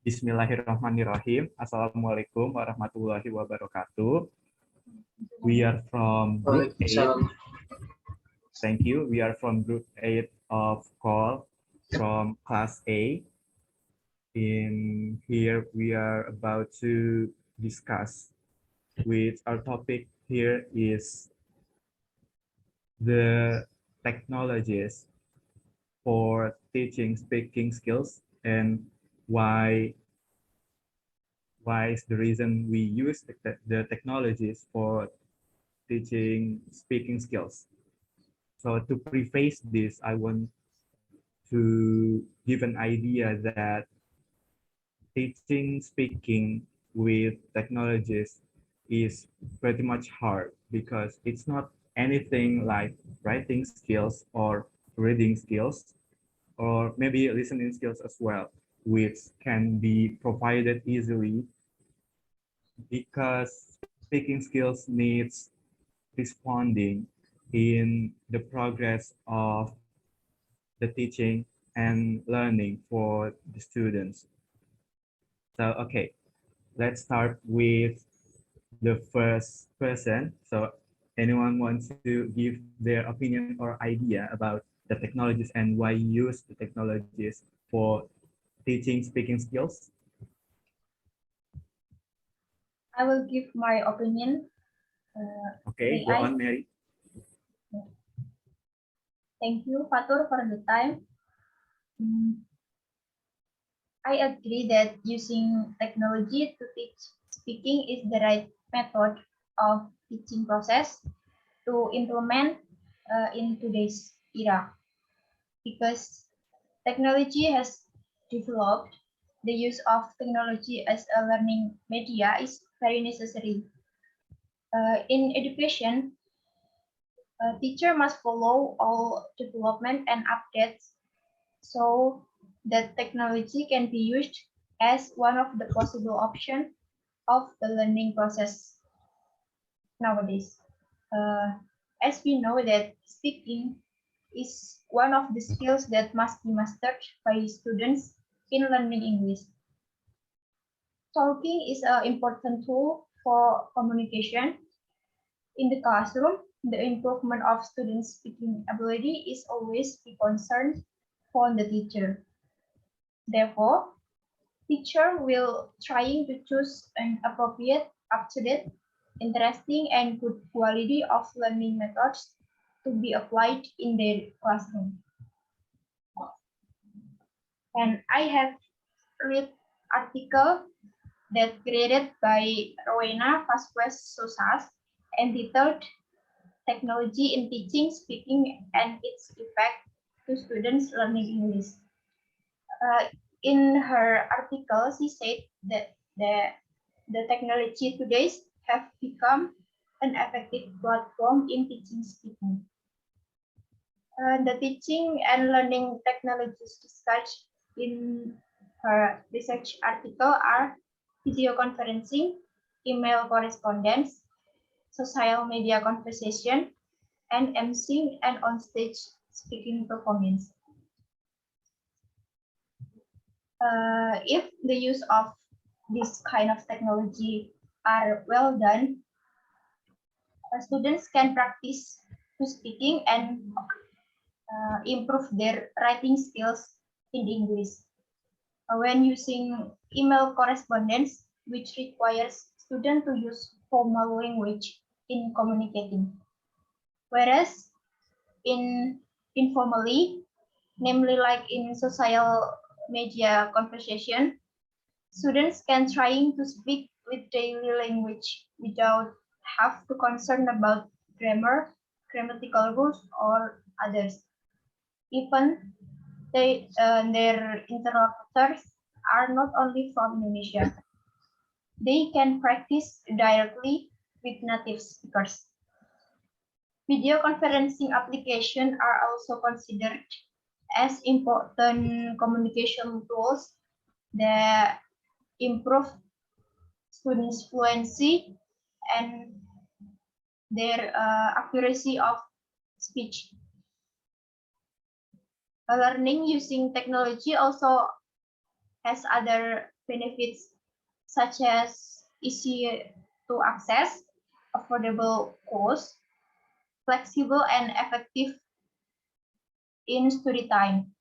Bismillahirrahmanirrahim. Assalamualaikum warahmatullahi wabarakatuh. We are from Group 8. Thank you. We are from Group 8 of call from Class A. In here, we are about to discuss with our topic here is the technologies for teaching speaking skills and why is the reason we use the technologies for teaching speaking skills. So to preface this, I want to give an idea that teaching speaking with technologies is pretty much hard because it's not anything like writing skills or reading skills or maybe listening skills as well, which can be provided easily because speaking skills needs responding in the progress of the teaching and learning for the students. So, okay, let's start with the first person. So anyone wants to give their opinion or idea about the technologies and why use the technologies for teaching speaking skills? I will give my opinion. Okay, go on, Mary. Thank you, Fatur, for the time. I agree that using technology to teach speaking is the right method of teaching process to implement in today's era because technology has developed. The use of technology as a learning media is very necessary. In education, a teacher must follow all development and updates so that technology can be used as one of the possible options of the learning process nowadays. As we know that speaking is one of the skills that must be mastered by students in learning English. Talking is an important tool for communication. In the classroom, the improvement of students' speaking ability is always a concern for the teacher. Therefore, teacher will trying to choose an appropriate, up-to-date, interesting, and good quality of learning methods to be applied in their classroom. And I have read article that created by Rowena Vasquez Sosas entitled Technology in Teaching, Speaking, and its Effect to Students Learning English. In her article, she said that the technology today have become an effective platform in teaching speaking. The teaching and learning technologies discussed in her research article are video conferencing, email correspondence, social media conversation, and emceeing and on-stage speaking performance. If the use of this kind of technology are well done, students can practice to speaking and improve their writing skills in English. When using email correspondence, which requires students to use formal language in communicating. Whereas in informally, namely like in social media conversation, students can trying to speak with daily language without have to concern about grammar, grammatical rules, or others. Even their interlocutors are not only from Indonesia. They can practice directly with native speakers. Video conferencing applications are also considered as important communication tools that improve students' fluency and their accuracy of speech. Learning using technology also has other benefits such as easy to access, affordable cost, flexible and effective in study time.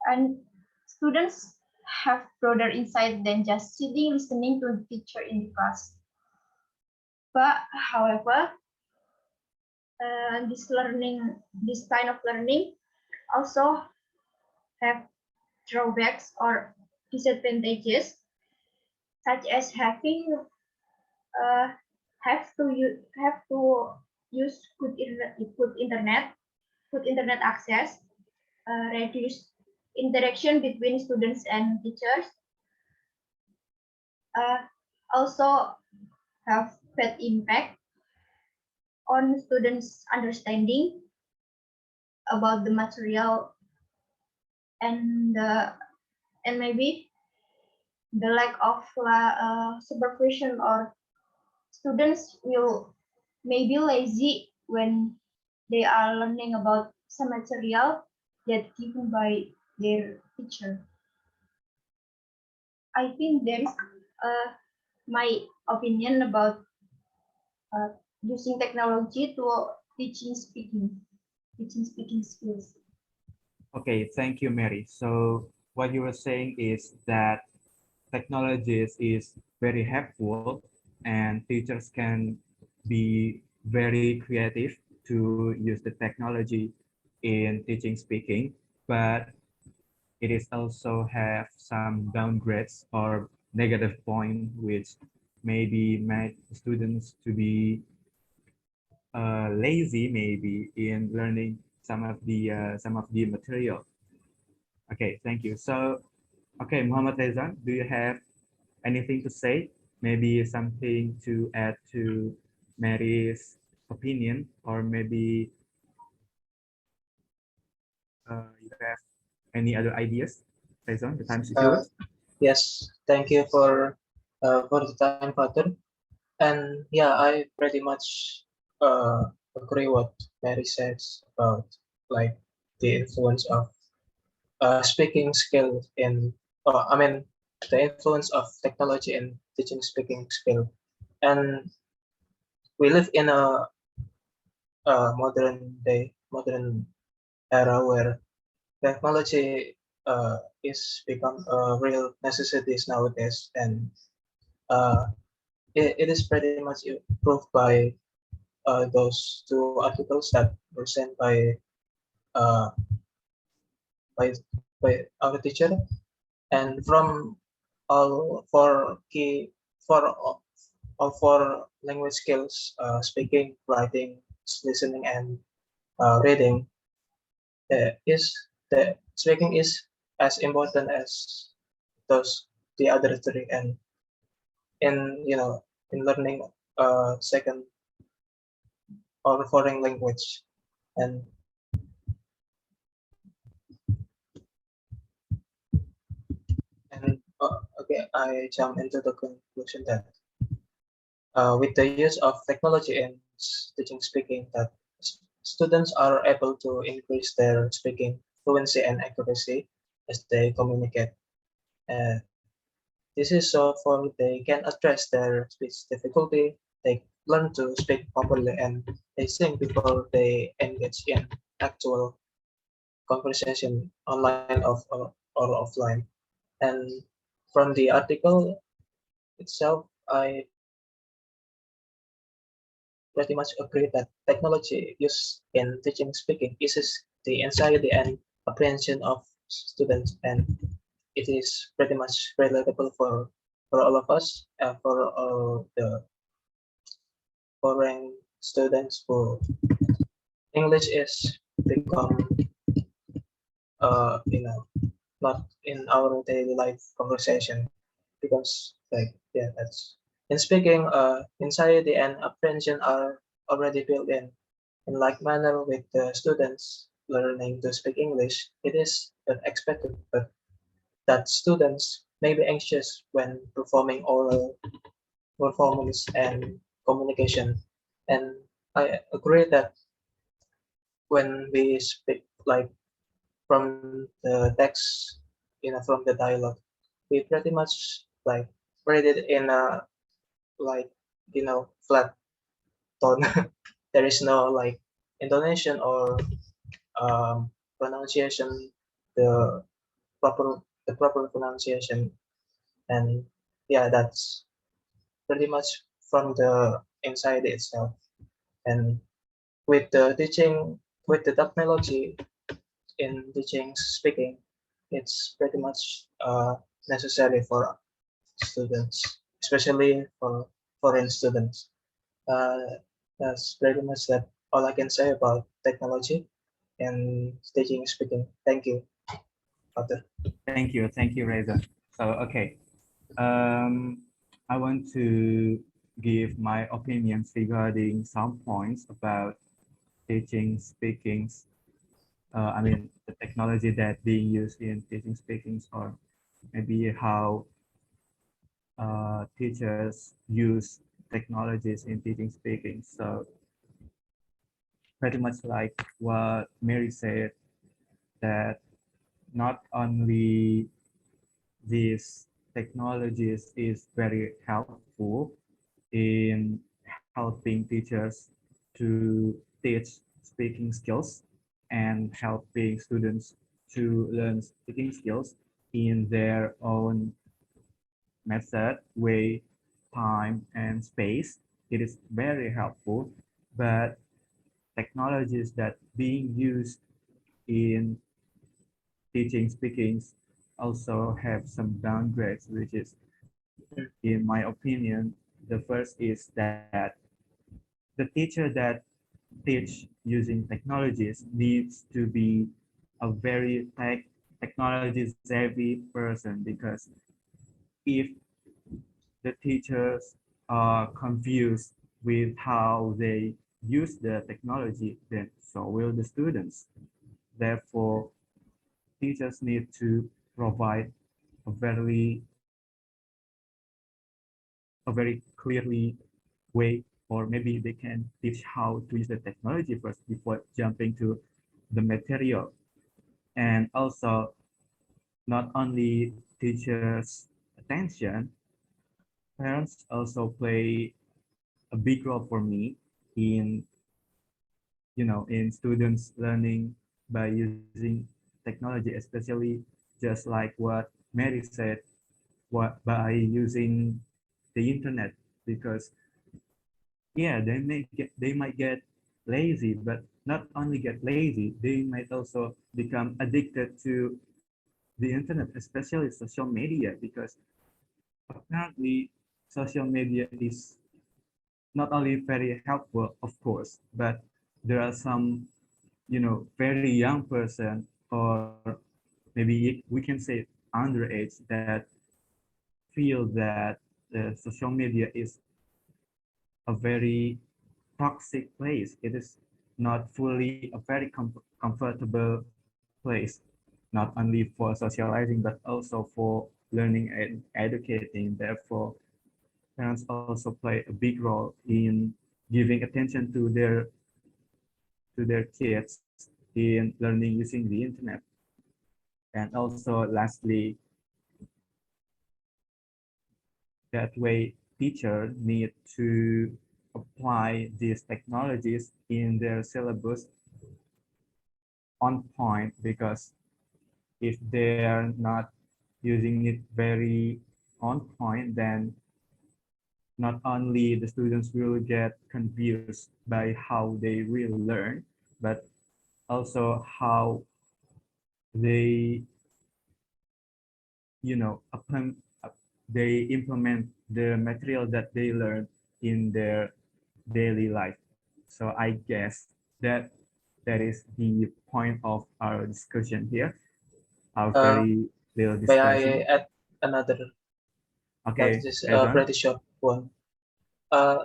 And students have broader insight than just sitting listening to the teacher in the class. But however, this kind of learning also have drawbacks or disadvantages, such as uh, have to use good internet access, reduce interaction between students and teachers, uh, also have bad impact on students' understanding about the material and and maybe the lack of supervision, or students will maybe lazy when they are learning about some material that given by their teacher. I think that is my opinion about uh, using technology to teaching speaking skills. Okay, thank you, Mary. So what you were saying is that technologies is very helpful and teachers can be very creative to use the technology in teaching speaking, but it is also have some downgrades or negative point which maybe make students to be lazy maybe in learning some of the material. Okay, thank you. So, okay, Muhammad Rezon, do you have anything to say? Maybe something to add to Mary's opinion, or maybe you have any other ideas? Rezon, the time is yours. Yes, thank you for the time, Father. And yeah, I pretty much agree what Mary says about like the influence of speaking skill in, I mean, the influence of technology in teaching speaking skill. And we live in a modern era where technology is become a real necessities nowadays, and uh, it is pretty much proved by those two articles that were sent uh, by by our teacher, and from all four key for all four language skills, speaking, writing, listening, and reading, is the speaking is as important as those the other three, and in in learning a second or foreign language. And okay, I jump into the conclusion that with the use of technology in teaching speaking, that students are able to increase their speaking fluency and accuracy as they communicate. Uh, this is so for they can address their speech difficulty, they learn to speak properly, and they think before they engage in actual conversation online or offline. And from the article itself, I pretty much agree that technology used in teaching speaking eases the anxiety and apprehension of students, and it is pretty much relatable for all of us, for all the foreign students who English is become not in our daily life conversation, because like yeah, that's in speaking, anxiety and apprehension are already built in like manner with the students learning to speak English. It is expected, but that students may be anxious when performing oral performance and communication. And I agree that when we speak like from the text, from the dialogue, we pretty much like read it in a like flat tone. There is no like intonation or pronunciation, the proper pronunciation, and yeah, that's pretty much from the inside itself. And with the teaching, with the technology in teaching speaking, it's pretty much necessary for students, especially for foreign students. That's pretty much that all I can say about technology and teaching speaking. Thank you, Arthur. Thank you, Reza. So, okay, um, I want to give my opinions regarding some points about teaching speakings. I mean, the technology that being used in teaching speakings, or maybe how teachers use technologies in teaching speaking. So pretty much like what Mary said, that not only these technologies is very helpful in helping teachers to teach speaking skills and helping students to learn speaking skills in their own method, way, time, and space. It is very helpful, but technologies that being used in teaching speakings also have some downgrades, which is, in my opinion, the first is that the teacher that teach using technologies needs to be a very technology savvy person, because if the teachers are confused with how they use the technology, then so will the students. Therefore, teachers need to provide a very clearly way, or maybe they can teach how to use the technology first before jumping to the material. And also, not only teachers attention, parents also play a big role for me in, in students learning by using technology, especially just like what Mary said, what by using the internet. Because yeah, they might get lazy, but not only get lazy, they might also become addicted to the internet, especially social media, because apparently social media is not only very helpful, of course, but there are some, very young person, or maybe we can say underage, that feel that social media is a very toxic place. It is not fully a very comfortable place, not only for socializing, but also for learning and educating. Therefore, parents also play a big role in giving attention to their kids in learning using the internet. And also, lastly, that way teacher need to apply these technologies in their syllabus on point, because if they're not using it very on point, then not only the students will get confused by how they will learn, but also how they, upon they implement the material that they learn in their daily life. So I guess that that is the point of our discussion here, our Uh, very little may I discussion. add another, like Okay, this Rezon. pretty short one?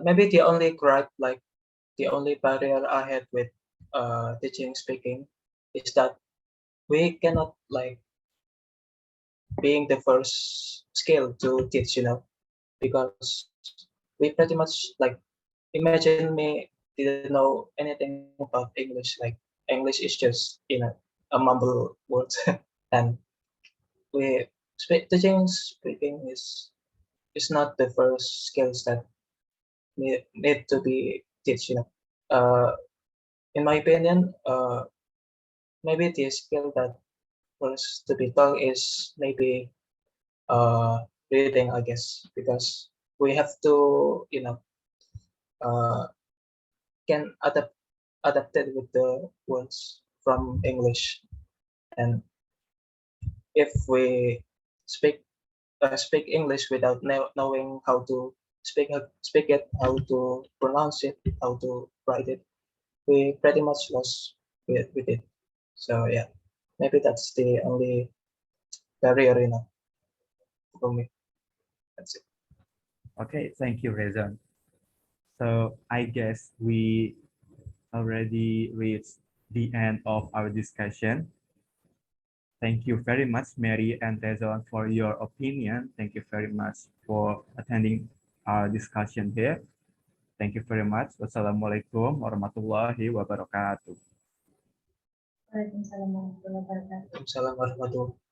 Maybe the only barrier I had with teaching speaking is that we cannot like being the first skill to teach, because we pretty much like imagine me didn't know anything about English. Like English is just a mumble words, and we teaching speaking is not the first skills that need to be teach. In my opinion, maybe the skill that first to be taught is maybe reading, I guess, because we have to, uh, can adapt it with the words from English, and if we speak speak English without knowing how to speak it, how to pronounce it, how to write it, we pretty much lost with it. So yeah, maybe that's the only barrier, for me. That's it. Okay, thank you, Rezon. So I guess we already reached the end of our discussion. Thank you very much, Mary and Rezon, for your opinion. Thank you very much for attending our discussion here. Thank you very much. Wassalamualaikum warahmatullahi wabarakatuh. Waalaikumsalam warahmatullahi wabarakatuh. Waalaikumsalam warahmatullahi